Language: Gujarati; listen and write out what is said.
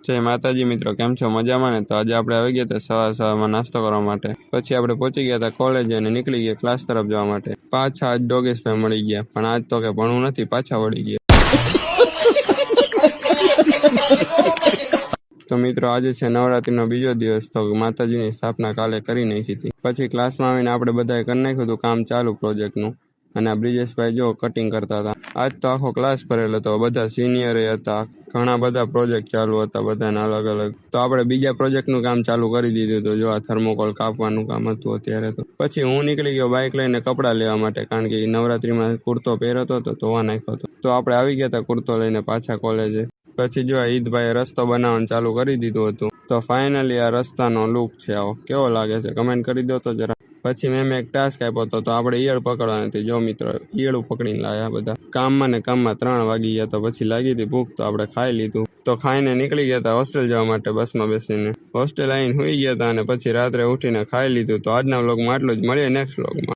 જય માતાજી મિત્રો, કેમ છો? મજામાં ને? તો આજે આપણે આવી ગયા હતા સવારમાં નાસ્તો કરવા માટે. પછી આપણે પહોંચી ગયા હતા કોલેજ અને નીકળી ગયા ક્લાસ તરફ જવા માટે. પાછા આજ ડોગેશભાઈ મળી ગયા, પણ આજ તો કે ભણવું નથી, પાછા વળી ગયા. તો મિત્રો, આજે છે નવરાત્રીનો બીજો દિવસ, તો માતાજીની સ્થાપના કાલે કરી નાખી હતી. પછી ક્લાસમાં આવીને આપણે બધાએ કરી નાખ્યું હતું કામ ચાલુ પ્રોજેક્ટનું. અને આ બ્રિજેશભાઈ જો કટિંગ કરતા હતા. આજ તો આખો ક્લાસ ભરેલો હતો, બધા સિનિયર હતા, ઘણા બધા પ્રોજેક્ટ ચાલુ હતા, બધાને અલગ અલગ. તો આપણે બીજા પ્રોજેક્ટનું કામ ચાલુ કરી દીધું હતું. જો આ થર્મોકોલ કાપવાનું કામ હતું અત્યારે. તો પછી હું નીકળી ગયો બાઇક લઈને કપડાં લેવા માટે, કારણ કે નવરાત્રીમાં કુર્તો પહેર્યો હતો તો ધોવા નાખ્યો હતો. તો આપણે આવી ગયા હતા કુર્તો લઈને પાછા કોલેજે. પછી જો ઈદભાઈએ રસ્તો બનાવવાનું ચાલુ કરી દીધું હતું. તો ફાઇનલી આ રસ્તાનો લુક છે આવો. કેવો લાગે છે કમેન્ટ કરી દો તો જરા. પછી મેં એક ટાસ્ક આપ્યો હતો, તો આપણે ઈયળ પકડવાની હતી. જો મિત્રો, ઈયળું પકડીને લાયા બધા. કામમાં ને કામમાં 3 વાગી ગયા. તો પછી લાગી હતી ભૂખ, તો આપણે ખાઈ લીધું. તો ખાઈને નીકળી ગયા હતા હોસ્ટેલ જવા માટે બસમાં બેસીને. હોસ્ટેલ આવીને સુઈ ગયા હતા અને પછી રાત્રે ઉઠીને ખાઈ લીધું. તો આજના વ્લોગમાં આટલું જ. મળીએ નેક્સ્ટ વ્લોગમાં.